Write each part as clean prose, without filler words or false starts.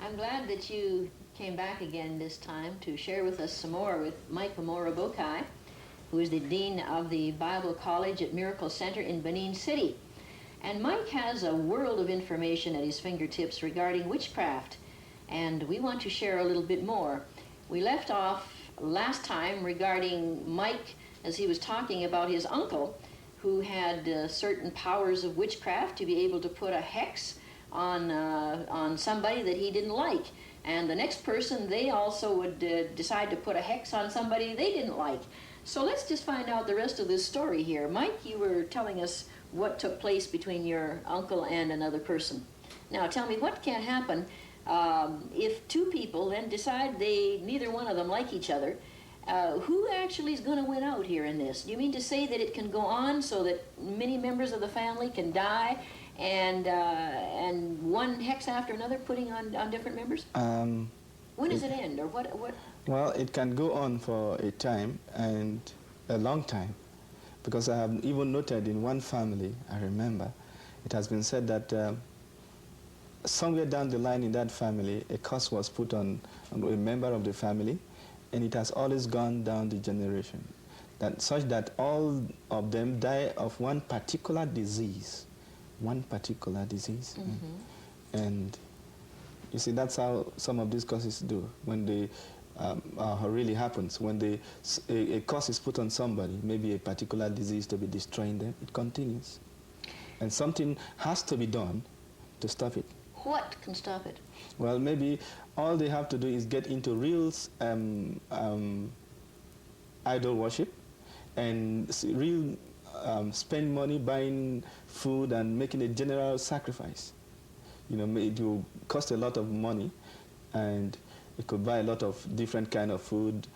I'm glad that you came back again this time to share with us some more with Mike Amora-Bokai, who is the Dean of the Bible College at Miracle Center in Benin City. And Mike has a world of information at his fingertips regarding witchcraft, and we want to share a little bit more. We left off last time regarding Mike as he was talking about his uncle who had certain powers of witchcraft to be able to put a hex on somebody that he didn't like. And the next person, they also would decide to put a hex on somebody they didn't like. So let's just find out the rest of this story here. Mike, you were telling us what took place between your uncle and another person. Now tell me, what can happen if two people then decide neither one of them like each other? Who actually is going to win out here in this? Do you mean to say that it can go on so that many members of the family can die and one hex after another putting on different members? When does it end, or what? Well, it can go on for a time, and a long time, because I have even noted in one family, I remember, it has been said that somewhere down the line in that family, a curse was put on a member of the family, and it has always gone down the generation, such that all of them die of one particular disease. And you see, that's how some of these curses do. When they really happens, when a curse is put on somebody, maybe a particular disease to be destroying them, it continues. And something has to be done to stop it. What can stop it? Well, maybe all they have to do is get into real idol worship and real spend money buying food and making a general sacrifice. You know, it will cost a lot of money, and it could buy a lot of different kind of food,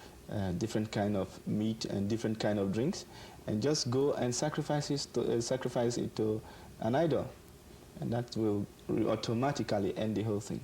different kind of meat, and different kind of drinks, and just go and sacrifice it to an idol, and that will automatically end the whole thing.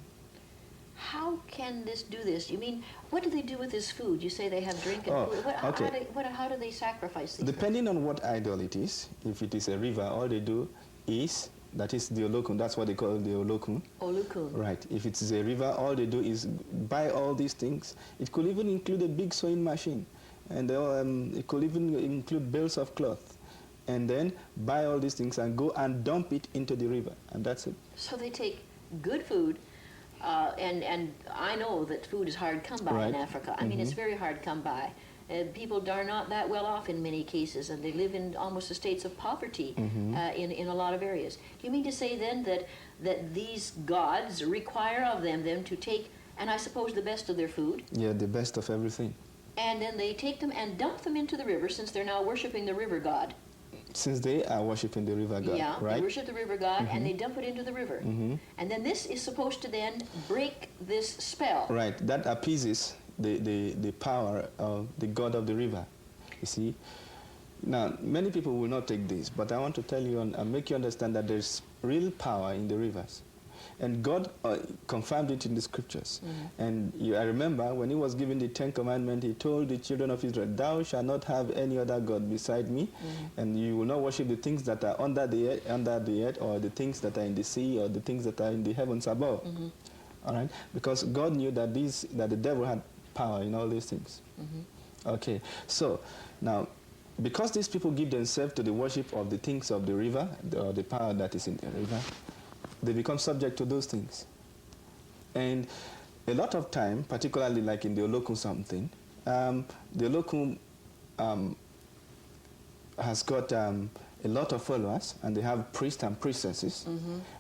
How can this do this? You mean, what do they do with this food? You say they have drink and food. How do they sacrifice these? Depending on what idol it is, if it is a river, all they do is, that is the olokun, that's what they call the olokun. Olokun. Right. If it is a river, all they do is buy all these things. It could even include a big sewing machine, and it could even include bales of cloth, and then buy all these things and go and dump it into the river, and that's it. So they take good food, and I know that food is hard come by in Africa. I mean, it's very hard come by. People are not that well off in many cases, and they live in almost the states of poverty in a lot of areas. Do you mean to say then that these gods require of them then to take, and I suppose the best of their food? Yeah, the best of everything. And then they take them and dump them into the river, since they're now worshiping the river god. Since they are worshiping the river god, yeah, right? They worship the river god, and they dump it into the river. And then this is supposed to then break this spell. Right, that appeases the power of the god of the river, you see. Now, many people will not take this, but I want to tell you and make you understand that there's real power in the rivers. And God confirmed it in the scriptures. And I remember when he was giving the 10 Commandments, he told the children of Israel, "Thou shalt not have any other God beside me, and you will not worship the things that are under the earth, or the things that are in the sea, or the things that are in the heavens above." All right? Because God knew that the devil had power in all these things. Okay, so now, because these people give themselves to the worship of the things of the river, or the power that is in the river, they become subject to those things. And a lot of time, particularly like in the olokun something, the olokun has got a lot of followers, and they have priests and priestesses.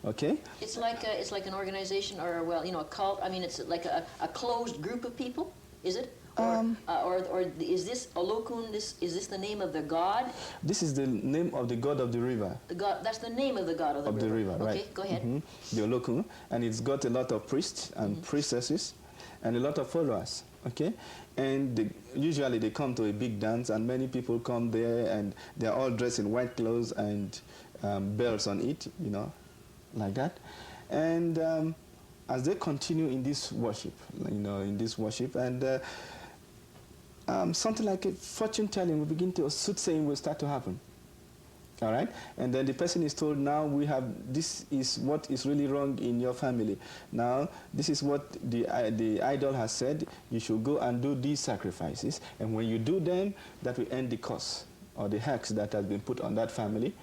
Okay? It's like an organization, or, well, you know, a cult. I mean, it's like a closed group of people, is it? Or is this olokun? Is this the name of the god? This is the name of the god of the river. The god. That's the name of the god of the river. Right? Okay, go ahead. The olokun, and it's got a lot of priests and priestesses, and a lot of followers. Okay, and usually they come to a big dance, and many people come there, and they are all dressed in white clothes and bells on it, you know, like that. And as they continue in this worship, and something like a fortune telling will begin to, soothsaying will start to happen. All right, and then the person is told, now this is what is really wrong in your family. Now this is what the idol has said. You should go and do these sacrifices, and when you do them, that will end the curse or the hex that has been put on that family.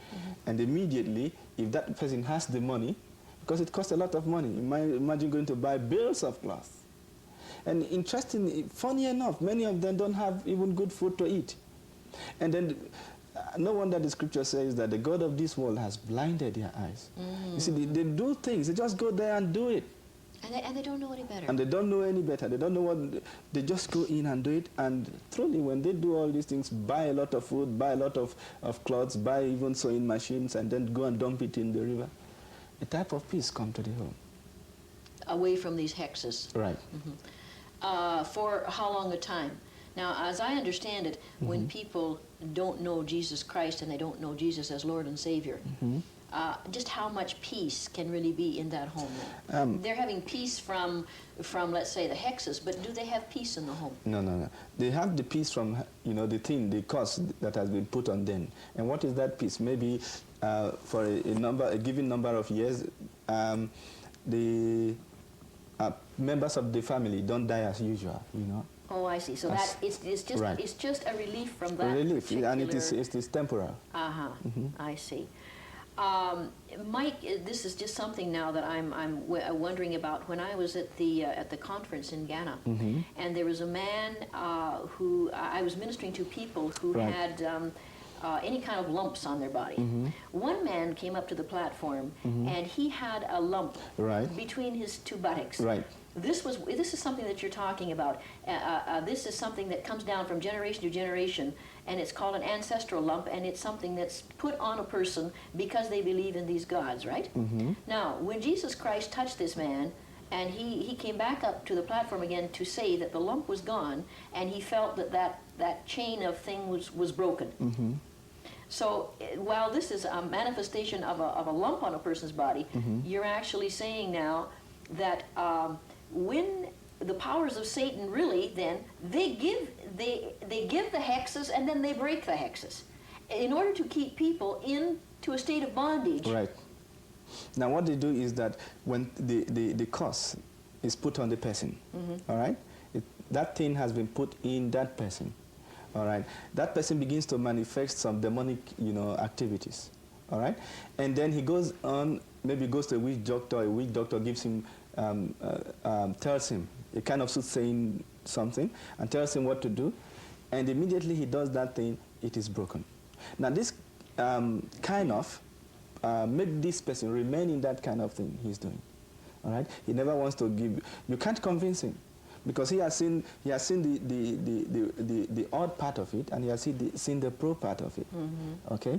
And immediately, if that person has the money, because it costs a lot of money, imagine going to buy bills of cloth. And interestingly, funny enough, many of them don't have even good food to eat. And then no wonder the scripture says that the God of this world has blinded their eyes. You see, they do things. They just go there and do it. And they don't know any better. And they don't know any better. They don't know what. They just go in and do it. And truly, when they do all these things, buy a lot of food, buy a lot of clothes, buy even sewing machines, and then go and dump it in the river, a type of peace come to the home. Away from these hexes. Right. For how long a time? Now, as I understand it, when people don't know Jesus Christ and they don't know Jesus as Lord and Savior, just how much peace can really be in that home then? They're having peace from, let's say, the hexes, but do they have peace in the home? No. They have the peace from, the curse that has been put on them. And what is that peace? Maybe for a given number of years, the members of the family don't die as usual, Oh, I see. So that it's just a relief from that. A relief, particular... and it is temporal. I see. Mike, this is just something now that I'm wondering about. When I was at the conference in Ghana, and there was a man who I was ministering to people who had any kind of lumps on their body. One man came up to the platform, and he had a lump between his two buttocks. This is something that you're talking about. This is something that comes down from generation to generation, and it's called an ancestral lump, and it's something that's put on a person because they believe in these gods, right? Now, when Jesus Christ touched this man, and he came back up to the platform again to say that the lump was gone, and he felt that chain of things was broken. So while this is a manifestation of a lump on a person's body, you're actually saying now that when the powers of Satan really then, they give the hexes and then they break the hexes in order to keep people into a state of bondage. Right. Now what they do is that when the curse is put on the person, all right, that thing has been put in that person, all right, that person begins to manifest some demonic, activities, all right, and then he goes on, maybe goes to a witch doctor gives him tells him a kind of soothsaying something and tells him what to do, and immediately he does that thing, it is broken. Now this kind of make this person remain in that kind of thing he's doing. All right, he never wants to give. You can't convince him because he has seen the odd part of it, and he has seen the pro part of it. Okay.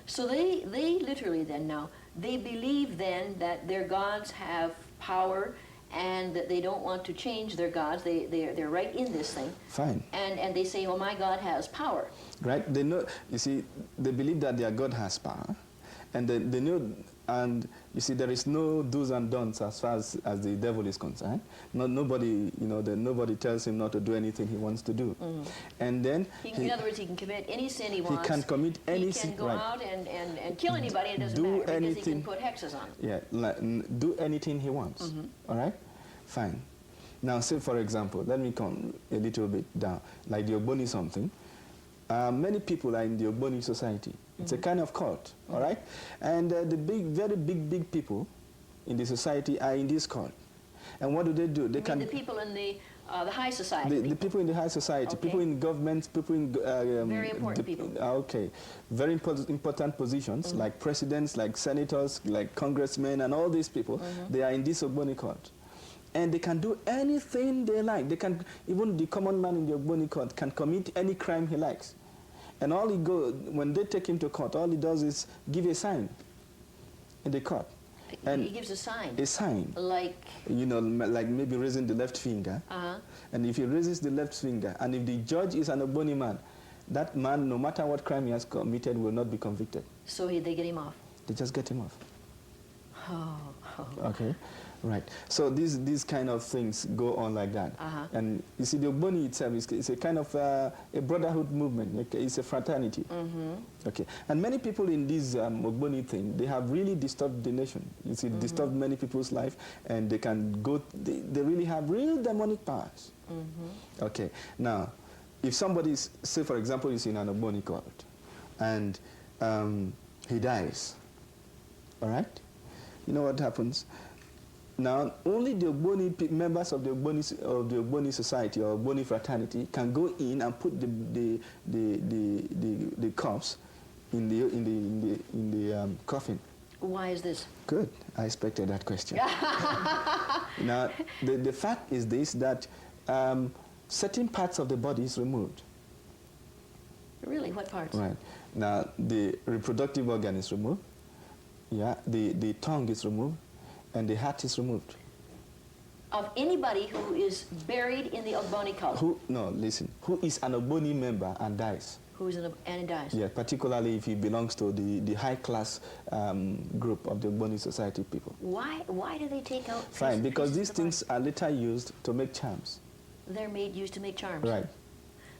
So they literally then now they believe then that their gods have power and that they don't want to change their gods. They're right in this thing. Fine. And they say, well, my God has power. Right. They know. You see, they believe that their God has power, and they know. And you see, there is no do's and don'ts as far as the devil is concerned. Nobody, nobody tells him not to do anything he wants to do. And then, in other words, he can commit any sin he wants. He can commit any sin. He can go out and kill anybody. It doesn't matter because he can put hexes on it. Yeah, do anything he wants. All right, fine. Now, say for example, let me come a little bit down, like the Ogboni something. Many people are in the Ogboni society. It's a kind of cult, all right? And the very big people in the society are in this cult. And what do? They can. The people in the high society. The people in the high society, people in government, people in very important people. Okay, very important positions like presidents, like senators, like congressmen, and all these people. They are in this Ogboni cult. And they can do anything they like. They can, even the common man in the Ogboni court can commit any crime he likes. And when they take him to court, all he does is give a sign in the court. And he gives a sign? A sign. Like? Like maybe raising the left finger. And if he raises the left finger, and if the judge is an Ogboni man, that man, no matter what crime he has committed, will not be convicted. So they get him off? They just get him off. Okay. Right. So these kind of things go on like that. And you see, the Ogboni itself is a kind of a brotherhood movement. Okay? It's a fraternity. Okay. And many people in this Ogboni thing, they have really disturbed the nation. You see, disturbed many people's life, and they can go. They really have real demonic powers. Okay. Now, if somebody, say for example, is in an Ogboni cult, and he dies, all right? You know what happens? Now, only the Ogboni members of the Ogboni society or Ogboni fraternity can go in and put the corpse in the coffin. Why is this? Good. I expected that question. Now, the fact is this, that certain parts of the body is removed. Really? What parts? Right. Now, the reproductive organ is removed. Yeah. The tongue is removed. And the heart is removed. Of anybody who is buried in the Ogboni cult? No, listen. Who is an Ogboni member and dies? Who is and he dies? Yeah, particularly if he belongs to the high-class group of the Ogboni society people. Why do they take out? Fine, because these things are later used to make charms. They're used to make charms. Right.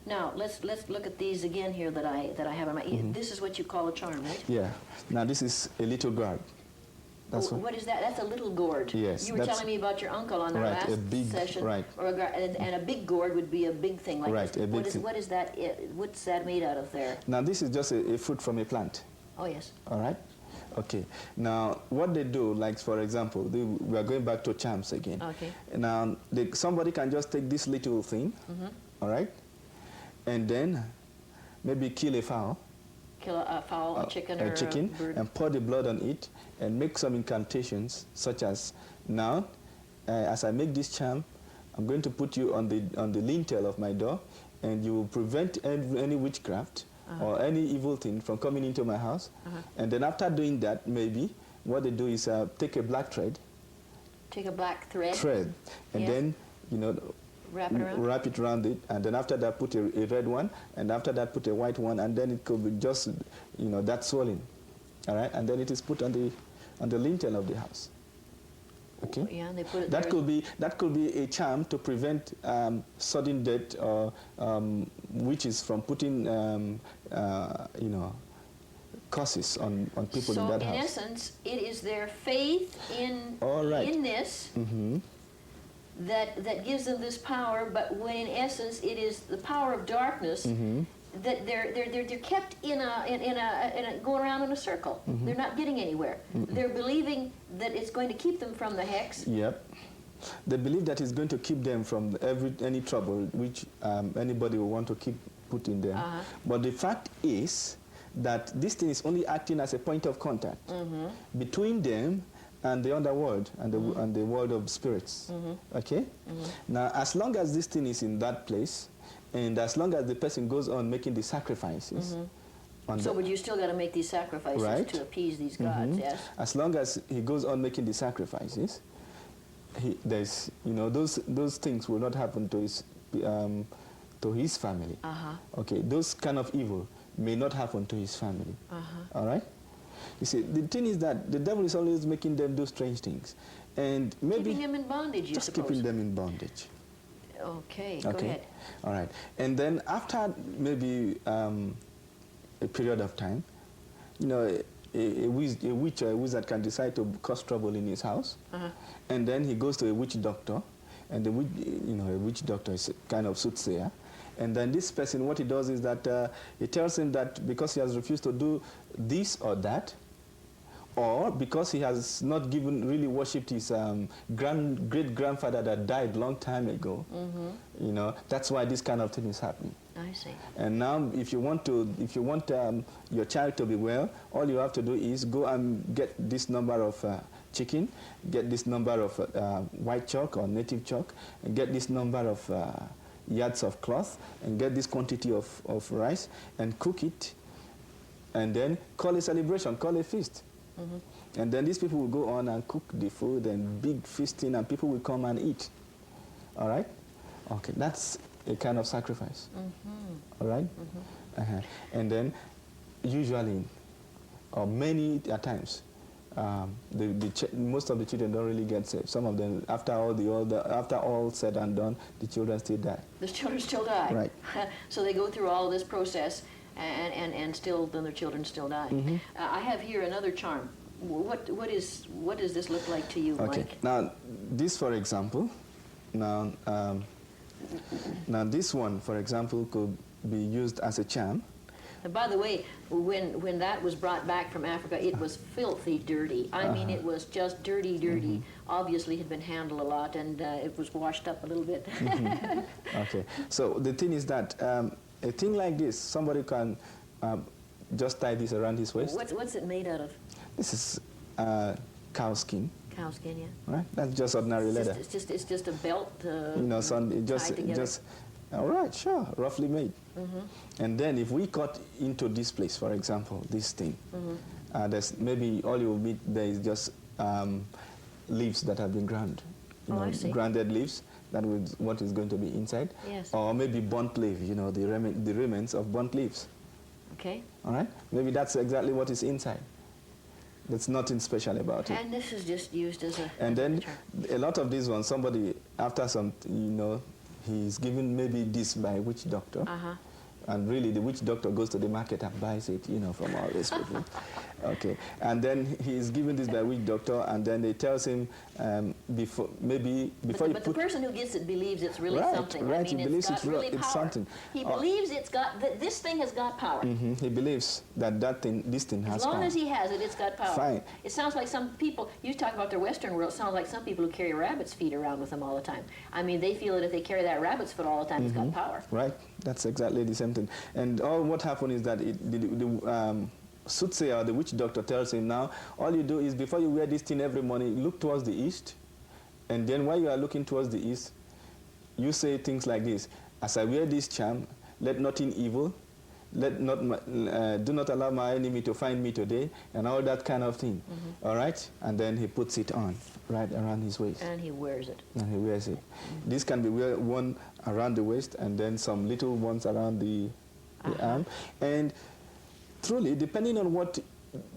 Now let's look at these again here that I have in my. This is what you call a charm, right? Yeah. Now this is a little guard. What is that? That's a little gourd. Yes. You were telling me about your uncle on our last session. Right. Or and a big gourd would be a big thing like right, this. A big thing. What is that? What's that made out of there? Now this is just a fruit from a plant. Oh yes. All right. Okay. Now what they do, like for example, we are going back to charms again. Okay. Now somebody can just take this little thing, all right, and then maybe kill a fowl. Kill a fowl, a chicken, or a bird. And pour the blood on it and make some incantations, such as, now, as I make this charm, I'm going to put you on the lintel of my door, and you will prevent any witchcraft or any evil thing from coming into my house. And then after doing that, maybe, what they do is take a black thread. Take a black thread? Thread. And then, you know, wrap it around? Wrap it around it, and then after that put a red one, and after that put a white one, and then it could be just, you know, that swelling, all right? And then it is put on the lintel of the house. Okay. Yeah, and they put it that could be a charm to prevent sudden death or witches from putting you know, curses on people in that house. So in essence, it is their faith in this. That gives them this power, but when in essence it is the power of darkness, that they're kept in a going around in a circle. They're not getting anywhere. They're believing that it's going to keep them from the hex. Yep. They believe that it's going to keep them from any trouble which anybody will want to keep putting them. But the fact is that this thing is only acting as a point of contact between them and the underworld and the world of spirits. Okay? Now, as long as this thing is in that place, and as long as the person goes on making the sacrifices. So but you still got to make these sacrifices to appease these gods, yes? As long as he goes on making the sacrifices, there's, you know, those things will not happen to his family. Okay, those kind of evil may not happen to his family. All right? You see, the thing is that the devil is always making them do strange things. And maybe keeping them in bondage, you suppose. Keeping them in bondage. Okay, go ahead. All right. And then after maybe a period of time, you know, a witch or a wizard can decide to cause trouble in his house. And then he goes to a witch doctor. And the witch, you know, a witch doctor is kind of soothsayer. And then this person, what he does is that he tells him that because he has refused to do this or that, or because he has not really worshipped his great-grandfather that died long time ago, you know, that's why this kind of thing is happening. I see. And now, if you want your child to be well, all you have to do is go and get this number of chicken, get this number of white chalk or native chalk, and get this number of yards of cloth, and get this quantity of rice, and cook it, and then call a celebration, call a feast. And then these people will go on and cook the food and big feasting, and people will come and eat. All right? Okay, that's a kind of sacrifice. All right? And then usually, or many times, most of the children don't really get saved. Some of them, after all said and done, the children still die. The children still die. Right. So they go through all of this process, and still, then their children still die. Mm-hmm. I have here another charm. What does this look like to you, Okay. Mike? Now, this, for example, now this one, for example, could be used as a charm. And by the way, when that was brought back from Africa, it was filthy dirty. I mean, it was just dirty. Mm-hmm. Obviously, had been handled a lot, and it was washed up a little bit. Mm-hmm. Okay. So the thing is that a thing like this, somebody can just tie this around his waist. What's it made out of? This is cow skin. Cow skin, yeah. Right. That's just ordinary leather. It's just a belt. You know, just. All right, sure, roughly made. Mm-hmm. And then if we cut into this place, for example, this thing, there's maybe all you will meet there is just leaves that have been ground. I see. Grounded leaves. That is what is going to be inside. Yes. Or maybe burnt leaf, the remnants of burnt leaves. Okay. All right? Maybe that's exactly what is inside. There's nothing special about it. And this is just used as a... And then a lot of these ones, somebody, after some, he's given maybe this by witch doctor. And really, the witch doctor goes to the market and buys it, from all these people. Okay. And then he's given this by witch doctor, and then they tells him before But the person who gets it believes it's really something. Right, I mean, he believes it's really power. it's something. He believes this thing has got power. He believes that this thing has power. As long as he has it, it's got power. Fine. It sounds like some people, you talk about the Western world, it sounds like some people who carry rabbit's feet around with them all the time. I mean, they feel that if they carry that rabbit's foot all the time, it's got power. Right. That's exactly the same thing. And all what happened is that the soothsayer, the witch doctor, tells him now, all you do is before you wear this thing every morning, look towards the east. And then while you are looking towards the east, you say things like this: as I wear this charm, let nothing evil, do not allow my enemy to find me today, and all that kind of thing. All right? And then he puts it on right around his waist. And he wears it. And he wears it. This can be worn around the waist, and then some little ones around the arm. And truly, depending on what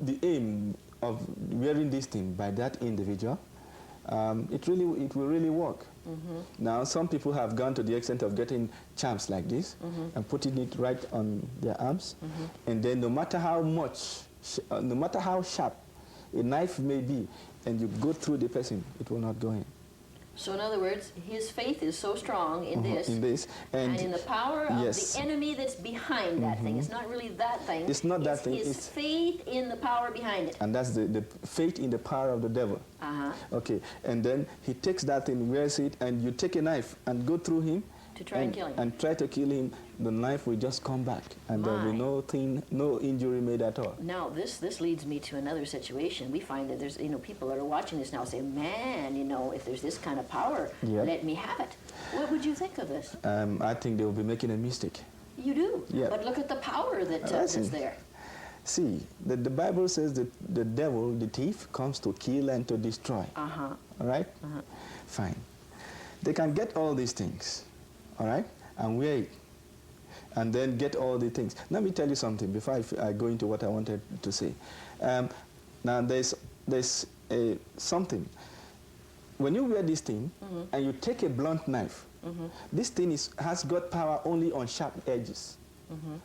the aim of wearing this thing by that individual, it will really work. Now, some people have gone to the extent of getting charms like this and putting it right on their arms, and then no matter how sharp a knife may be, and you go through the person, it will not go in. So in other words, his faith is so strong in this, and in the power of the enemy that's behind that thing. It's not really that thing. It's not that thing. It's faith in the power behind it. And that's the faith in the power of the devil. Okay, and then he takes that thing, wears it, and you take a knife and go through him. To try and kill him. And try to kill him, the knife will just come back, and there will be no injury made at all. Now, this leads me to another situation. We find that there's, people that are watching this now say, man, if there's this kind of power, let me have it. What would you think of this? I think they will be making a mistake. You do? Yeah. But look at the power that's there. See, the Bible says that the devil, the thief, comes to kill and to destroy. All right? Fine. They can get all these things. All right, and wear it, and then get all the things. Let me tell you something before I go into what I wanted to say. Now, there's something. When you wear this thing and you take a blunt knife, this thing has got power only on sharp edges.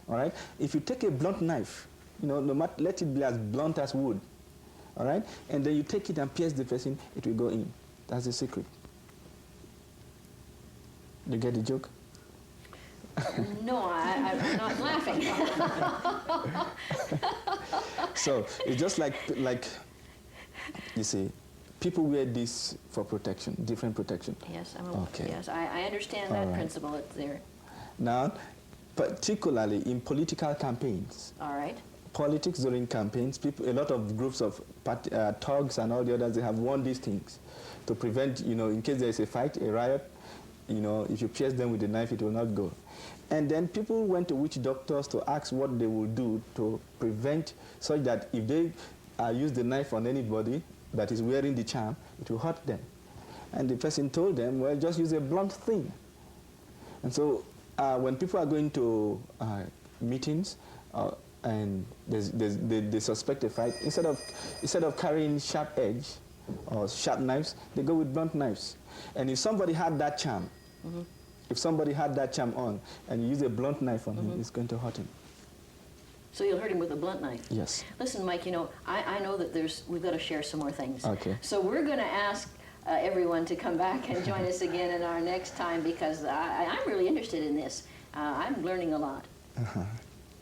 All right. If you take a blunt knife, no matter, let it be as blunt as wood. All right, and then you take it and pierce the person, it will go in. That's the secret. You get the joke? No, I'm not laughing. So it's just like you see, people wear this for protection, different protection. Yes, I understand that principle. It's there. Now, particularly in political campaigns. All right. Politics during campaigns, a lot of groups of thugs and all the others, they have worn these things to prevent, in case there is a fight, a riot. If you pierce them with a knife, it will not go. And then people went to witch doctors to ask what they will do to prevent, such that if they use the knife on anybody that is wearing the charm, it will hurt them. And the person told them, well, just use a blunt thing. And so when people are going to meetings, and they suspect a fight, instead of carrying sharp edge or sharp knives, they go with blunt knives. And if somebody had that charm, if somebody had that charm on, and you use a blunt knife on him, it's going to hurt him. So you'll hurt him with a blunt knife? Yes. Listen, Mike, you know, I know that we've got to share some more things. Okay. So we're going to ask everyone to come back and join us again in our next time, because I'm really interested in this. I'm learning a lot.